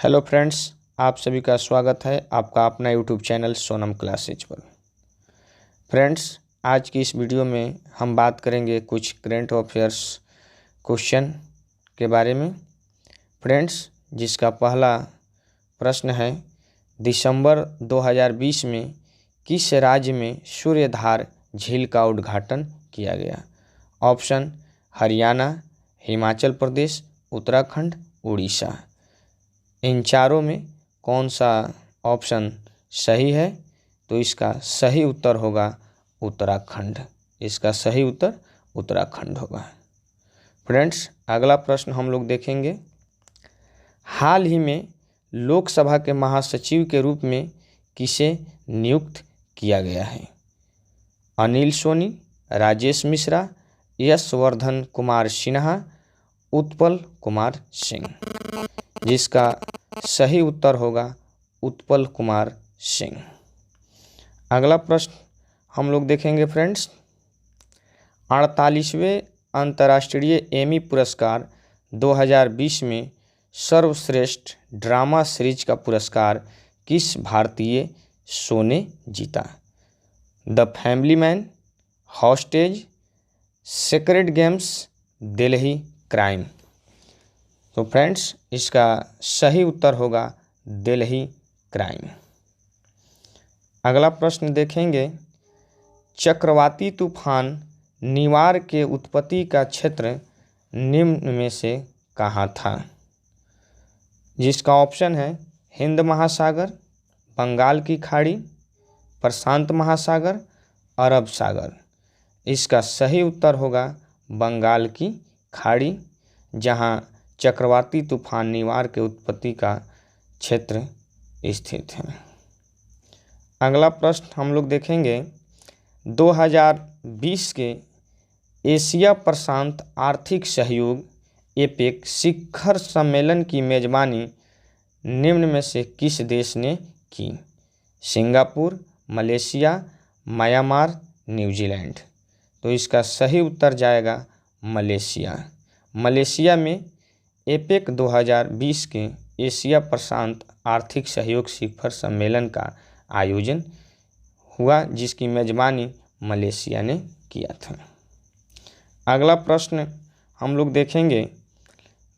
Hello friends, आप सभी का स्वागत है आपका अपना यूट्यूब चैनल सोनम क्लासेज पर। फ्रेंड्स, आज की इस वीडियो में हम बात करेंगे कुछ करंट अफेयर्स क्वेश्चन के बारे में। फ्रेंड्स, जिसका पहला प्रश्न है, दिसंबर 2020 में किस राज्य में सूर्यधार झील का उद्घाटन किया गया? ऑप्शन हरियाणा, हिमाचल प्रदेश, उत्तराखंड, उड़ीसा। इन चारों में कौन सा ऑप्शन सही है? तो इसका सही उत्तर होगा उत्तराखंड। इसका सही उत्तर उत्तराखंड होगा। फ्रेंड्स, अगला प्रश्न हम लोग देखेंगे। हाल ही में लोकसभा के महासचिव के रूप में किसे नियुक्त किया गया है? अनिल सोनी, राजेश मिश्रा, यशवर्धन कुमार सिन्हा, उत्पल कुमार सिंह। जिसका सही उत्तर होगा उत्पल कुमार सिंह। अगला प्रश्न हम लोग देखेंगे फ्रेंड्स। 48वें अंतर्राष्ट्रीय एमी पुरस्कार 2020 में सर्वश्रेष्ठ ड्रामा सीरीज का पुरस्कार किस भारतीय शो ने जीता? The family man, hostage, sacred games, Delhi crime. तो फ्रेंड्स, इसका सही उत्तर होगा दिल्ली क्राइम। अगला प्रश्न देखेंगे। चक्रवाती तूफान निवार के उत्पत्ति का क्षेत्र निम्न में से कहाँ था? जिसका ऑप्शन है हिंद महासागर, बंगाल की खाड़ी, प्रशांत महासागर, अरब सागर। इसका सही उत्तर होगा बंगाल की खाड़ी, जहाँ चक्रवाती तूफान निवार के उत्पत्ति का क्षेत्र स्थित है। अगला प्रश्न हम लोग देखेंगे। 2020 के एशिया प्रशांत आर्थिक सहयोग एपेक शिखर सम्मेलन की मेजबानी निम्न में से किस देश ने की? Singapore, Malaysia, Myanmar, New Zealand. तो इसका सही उत्तर जाएगा मलेशिया। मलेशिया में एपेक 2020 के एशिया प्रशांत आर्थिक सहयोग शिखर सम्मेलन का आयोजन हुआ, जिसकी मेजबानी मलेशिया ने किया था। अगला प्रश्न हम लोग देखेंगे।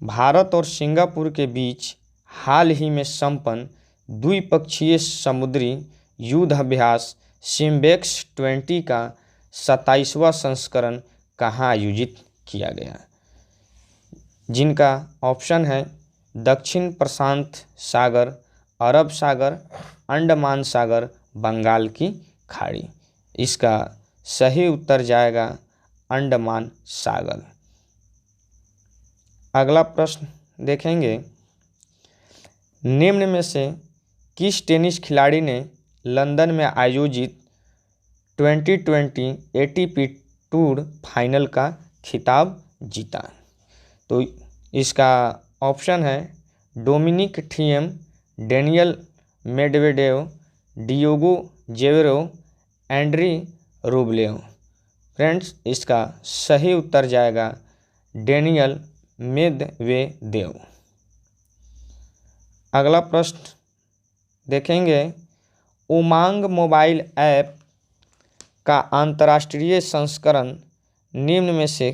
भारत और सिंगापुर के बीच हाल ही में संपन्न द्विपक्षीय समुद्री युद्ध अभ्यास सिम्बेक्स 20 का 27वां संस्करण कहाँ आयोजित किया गया? जिनका ऑप्शन है दक्षिण प्रशांत सागर, अरब सागर, अंडमान सागर, बंगाल की खाड़ी। इसका सही उत्तर जाएगा अंडमान सागर। अगला प्रश्न देखेंगे। निम्न में से किस टेनिस खिलाड़ी ने लंदन में आयोजित 2020 एटीपी टूर फाइनल का खिताब जीता? तो इसका ऑप्शन है डोमिनिक थिएम, डेनियल मेडवेडेव, डियोगो जेवेरो, एंड्री रूबलेव। फ्रेंड्स, इसका सही उत्तर जाएगा डेनियल मेदवेदेव। अगला प्रश्न देखेंगे। उमांग मोबाइल ऐप का अंतर्राष्ट्रीय संस्करण निम्न में से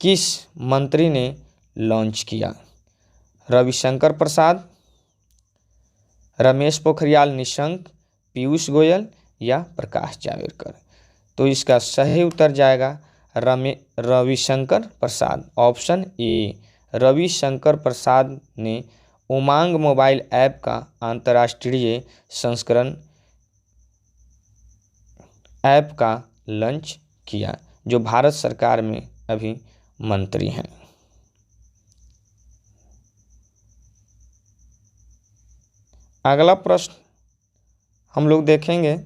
किस मंत्री ने लॉन्च किया? रविशंकर प्रसाद, रमेश पोखरियाल निशंक, पीयूष गोयल या प्रकाश जावड़ेकर। तो इसका सही उत्तर जाएगा रविशंकर प्रसाद। ऑप्शन ए, रविशंकर प्रसाद ने उमांग मोबाइल ऐप का अंतर्राष्ट्रीय संस्करण ऐप का लॉन्च किया, जो भारत सरकार में अभी मंत्री हैं। अगला प्रश्न हम लोग देखेंगे।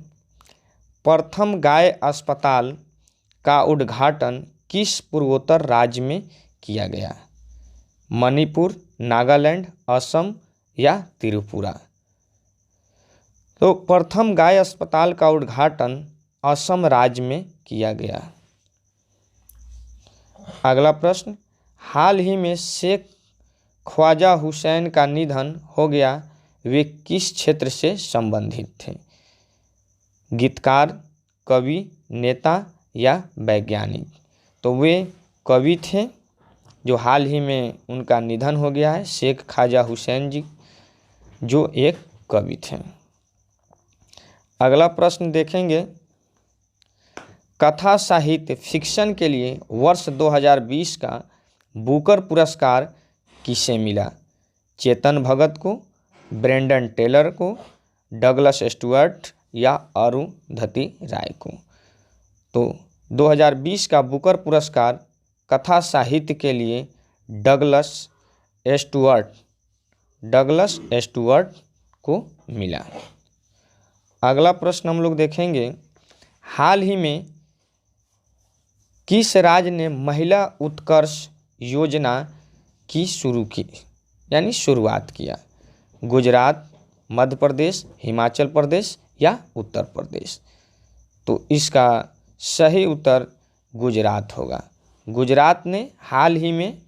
प्रथम गाय अस्पताल का उद्घाटन किस पूर्वोत्तर राज्य में किया गया? मणिपुर, नागालैंड, असम या त्रिपुरा। तो प्रथम गाय अस्पताल का उद्घाटन असम राज्य में किया गया। अगला प्रश्न। हाल ही में शेख ख्वाजा हुसैन का निधन हो गया, वे किस क्षेत्र से संबंधित थे? गीतकार, कवि, नेता या वैज्ञानिक? तो वे कवि थे, जो हाल ही में उनका निधन हो गया है, शेख ख्वाजा हुसैन जी, जो एक कवि थे। अगला प्रश्न देखेंगे, कथा साहित्य फिक्शन के लिए वर्ष 2020 का बुकर पुरस्कार किसे मिला? चेतन भगत को, ब्रेंडन टेलर को, डगलस स्टुअर्ट या अरुंधति राय को? तो 2020 का बुकर पुरस्कार कथा साहित्य के लिए डगलस स्टुअर्ट को मिला। अगला प्रश्न हम लोग देखेंगे, हाल ही में किस राज्य ने महिला उत्कर्ष योजना की शुरुआत किया? गुजरात, मध्य प्रदेश, हिमाचल प्रदेश या उत्तर प्रदेश? तो इसका सही उत्तर गुजरात होगा। गुजरात ने हाल ही में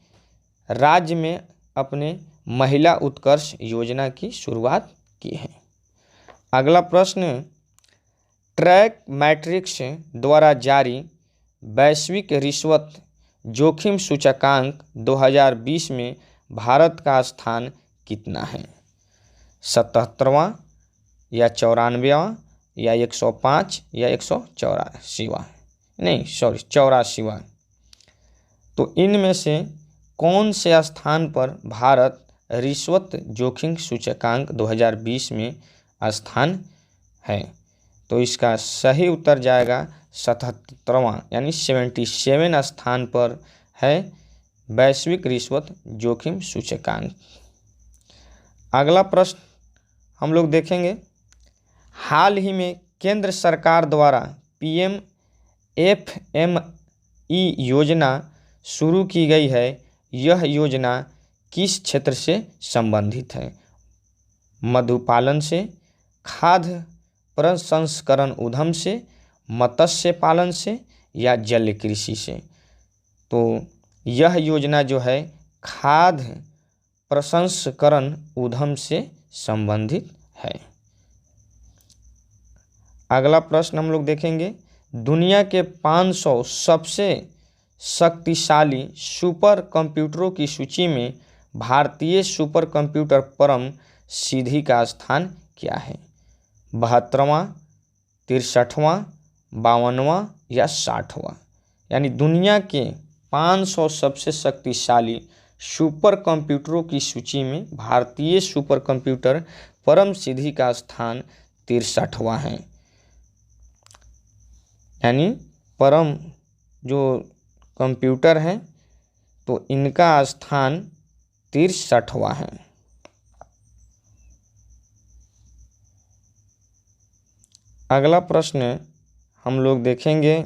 राज्य में अपने महिला उत्कर्ष योजना की शुरुआत की है। अगला प्रश्न, ट्रैक मैट्रिक्स द्वारा जारी वैश्विक रिश्वत जोखिम सूचकांक 2020 में भारत का स्थान कितना है? 77वां या 94वां या 105 या 184वां? नहीं, 84वां। तो इनमें से कौन से स्थान पर भारत रिश्वत जोखिम सूचकांक 2020 में स्थान है? तो इसका सही उत्तर जाएगा 77वां यानी 77 स्थान पर है वैश्विक रिश्वत जोखिम सूचकांक। अगला प्रश्न हम लोग देखेंगे, हाल ही में केंद्र सरकार द्वारा PMFME योजना शुरू की गई है, यह योजना किस क्षेत्र से संबंधित है? मधुपालन से, खाद्य प्रसंस्करण उद्यम से, मत्स्य पालन से या जल कृषि से? तो यह योजना जो है खाद्य प्रसंस्करण उद्यम से संबंधित है। अगला प्रश्न हम लोग देखेंगे, दुनिया के 500 सबसे शक्तिशाली सुपर कंप्यूटरों की सूची में भारतीय सुपर कंप्यूटर परम सिद्धि का स्थान क्या है? 72वां, 63वां, 52वां या 60वां? यानी दुनिया के 500 सबसे शक्तिशाली सुपर कंप्यूटरों की सूची में भारतीय सुपर कंप्यूटर परम सिद्धि का स्थान 63वां है। यानी परम जो कंप्यूटर हैं तो इनका स्थान 63वां है। अगला प्रश्न हम लोग देखेंगे,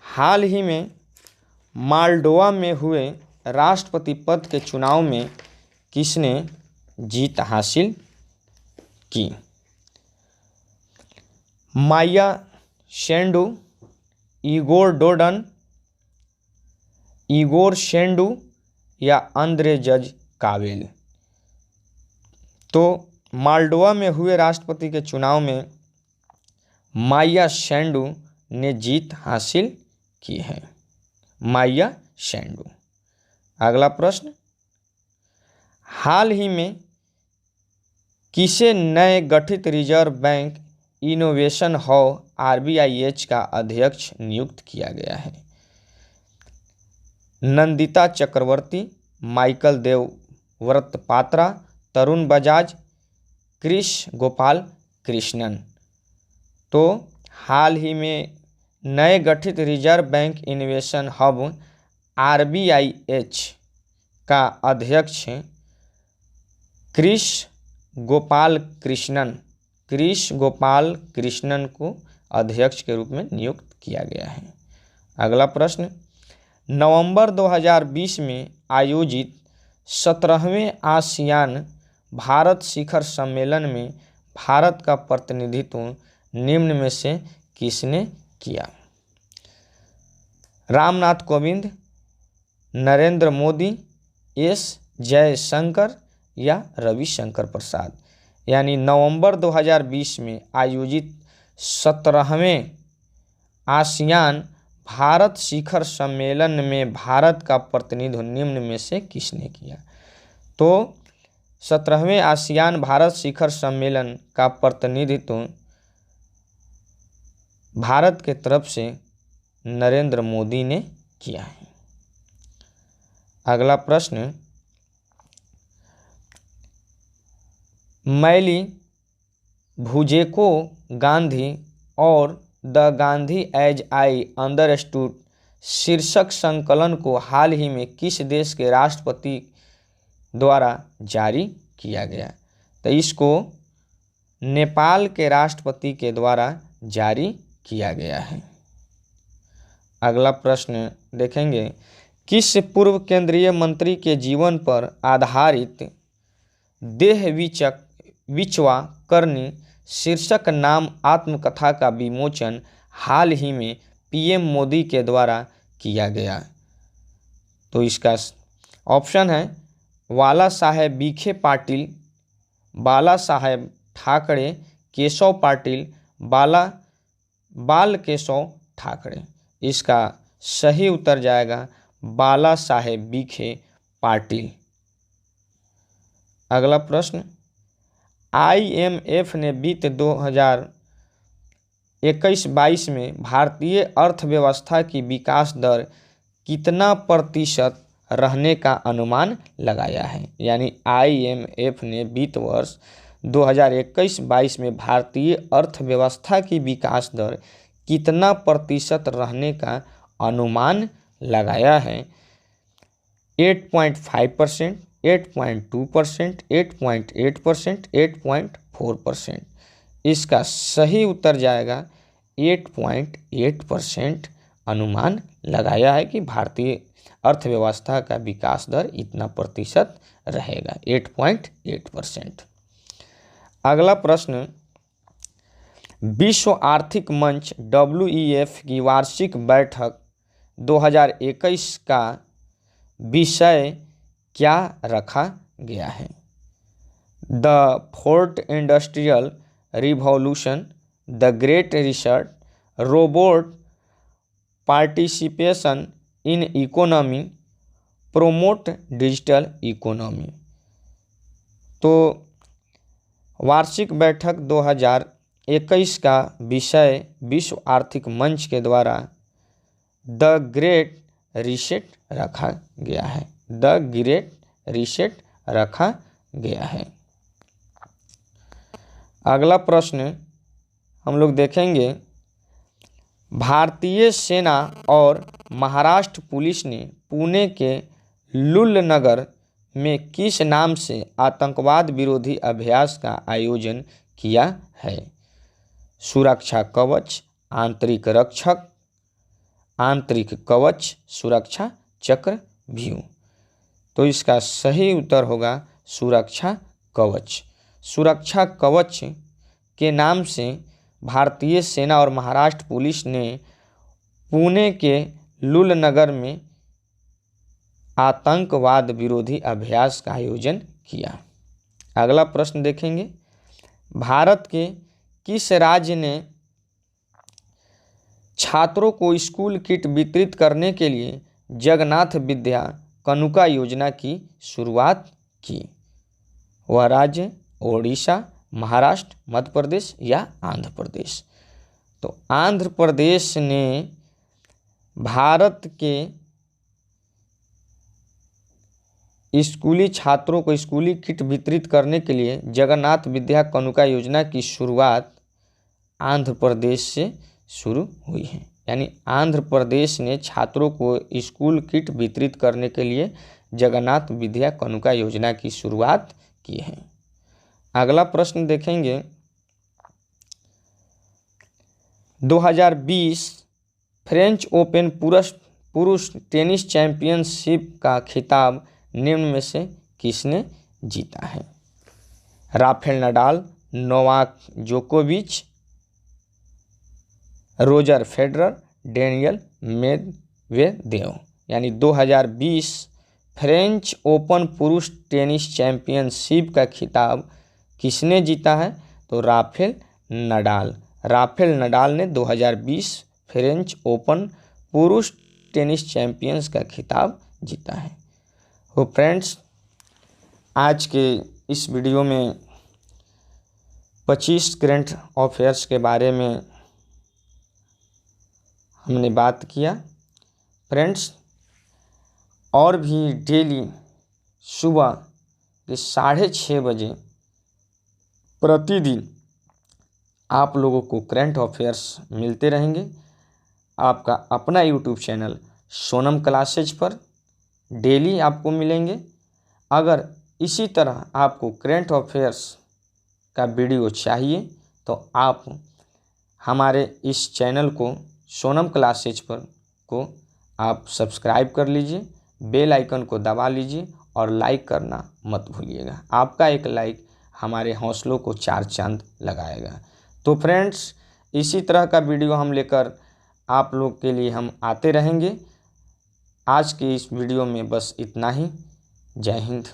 हाल ही में मालडोवा में हुए राष्ट्रपति पद के चुनाव में किसने जीत हासिल की? माया सेंडू, इगोर शेंडू या अंद्रेजज कावेल? तो मालडोवा में हुए राष्ट्रपति के चुनाव में माया सेंडू ने जीत हासिल की है। माया सेंडू। अगला प्रश्न, हाल ही में किसे नए गठित reserve bank innovation hub RBIH का अध्यक्ष नियुक्त किया गया है? नंदिता चक्रवर्ती, माइकल देवव्रत पात्रा, तरुण बजाज, कृष गोपाल कृष्णन? तो हाल ही में नए गठित reserve bank innovation hub RBIH का अध्यक्ष कृष गोपाल कृष्णन को अध्यक्ष के रूप में नियुक्त किया गया है। अगला प्रश्न, नवंबर 2020 में आयोजित 17वें आसियान भारत शिखर सम्मेलन में भारत का प्रतिनिधित्व निम्न में से किसने किया? रामनाथ कोविंद, नरेंद्र मोदी, एस जयशंकर या रविशंकर प्रसाद। यानी नवंबर 2020 में आयोजित 17वें आसियान भारत शिखर सम्मेलन में भारत का प्रतिनिधित्व निम्न में से किसने किया? तो 17वें आसियान भारत शिखर सम्मेलन का प्रतिनिधित्व भारत के तरफ से नरेंद्र मोदी ने किया है। अगला प्रश्न, मैली भुजेको गांधी और the Gandhi as I understood शीर्षक संकलन को हाल ही में किस देश के राष्ट्रपति द्वारा जारी किया गया? तो इसको नेपाल के राष्ट्रपति के द्वारा जारी किया गया है। अगला प्रश्न देखेंगे, किस पूर्व केंद्रीय मंत्री के जीवन पर आधारित देह विचवा करनी शीर्षक नाम आत्मकथा का विमोचन हाल ही में पीएम मोदी के द्वारा किया गया? तो इसका ऑप्शन है बाला साहेब विखे पाटिल, बाला साहेब ठाकरे, केशव पाटिल, बाल केशव ठाकरे। इसका सही उत्तर जाएगा बाला साहेब विखे पाटिल। अगला प्रश्न, IMF ने वित्त 2021-22 में भारतीय अर्थव्यवस्था की विकास दर कितना प्रतिशत रहने का अनुमान लगाया है? यानी IMF ने वित्त वर्ष 2021-22 में भारतीय अर्थव्यवस्था की विकास दर कितना प्रतिशत रहने का अनुमान लगाया है? 8.5%, 8.2%, 8.8%, 8.4%। इसका सही उत्तर जाएगा 8.8% अनुमान लगाया है कि भारतीय अर्थव्यवस्था का विकास दर इतना प्रतिशत रहेगा, 8.8%। अगला प्रश्न, विश्व आर्थिक मंच WEF की वार्षिक बैठक 2021 का विषय क्या रखा गया है? The fourth industrial revolution, the great reset, robot participation in economy, promote digital economy. तो वार्षिक बैठक 2021 का विषय विश्व आर्थिक मंच के द्वारा द ग्रेट रीसेट रखा गया है, द ग्रेट रीसेट रखा गया है। अगला प्रश्न हम लोग देखेंगे, भारतीय सेना और महाराष्ट्र पुलिस ने पुणे के लुल नगर में किस नाम से आतंकवाद विरोधी अभ्यास का आयोजन किया है? सुरक्षा कवच, आंतरिक रक्षक, आंतरिक कवच, सुरक्षा चक्रव्यूह। तो इसका सही उत्तर होगा सुरक्षा कवच। सुरक्षा कवच के नाम से भारतीय सेना और महाराष्ट्र पुलिस ने पुणे के लुल नगर में आतंकवाद विरोधी अभ्यास का आयोजन किया। अगला प्रश्न देखेंगे, भारत के किस राज्य ने छात्रों को स्कूल किट वितरित करने के लिए जगन्नाथ विद्या कानुका योजना की शुरुआत की? वह राज्य ओडिशा, महाराष्ट्र, मध्य प्रदेश या आंध्र प्रदेश? तो आंध्र प्रदेश ने भारत के स्कूली छात्रों को स्कूली किट वितरित करने के लिए जगन्नाथ विद्या कानुका योजना की शुरुआत आंध्र प्रदेश से शुरू हुई है। यानी आंध्र प्रदेश ने छात्रों को स्कूल किट वितरित करने के लिए जगन्नाथ विद्या कानुका योजना की शुरुआत की है। अगला प्रश्न देखेंगे, 2020 फ्रेंच ओपन पुरुष टेनिस चैंपियनशिप का खिताब निम्न में से किसने जीता है? राफेल नडाल, नोवाक जोकोविच, रोजर फेडरर, डेनियल मेदवेदेव। यानी 2020 फ्रेंच ओपन पुरुष टेनिस चैंपियनशिप का खिताब किसने जीता है? तो राफेल नडाल। राफेल नडाल ने 2020 फ्रेंच ओपन पुरुष टेनिस चैंपियंस का खिताब जीता है। तो फ्रेंड्स, आज के इस वीडियो में 25 करंट अफेयर्स के बारे में हमने बात किया। फ्रेंड्स, और भी डेली सुबह के 6:30 बजे प्रतिदिन आप लोगों को करंट अफेयर्स मिलते रहेंगे। आपका अपना यूट्यूब चैनल सोनम क्लासेज पर डेली आपको मिलेंगे। अगर इसी तरह आपको करंट अफेयर्स का वीडियो चाहिए तो आप हमारे इस चैनल को सोनम क्लासेज पर को आप सब्सक्राइब कर लीजिए, बेल आइकन को दबा लीजिए और लाइक करना मत भूलिएगा। आपका एक लाइक हमारे हौसलों को 4 चांद लगाएगा। तो फ्रेंड्स, इसी तरह का वीडियो हम लेकर आप लोग के लिए हम आते रहेंगे। आज की इस वीडियो में बस इतना ही। जय हिंद।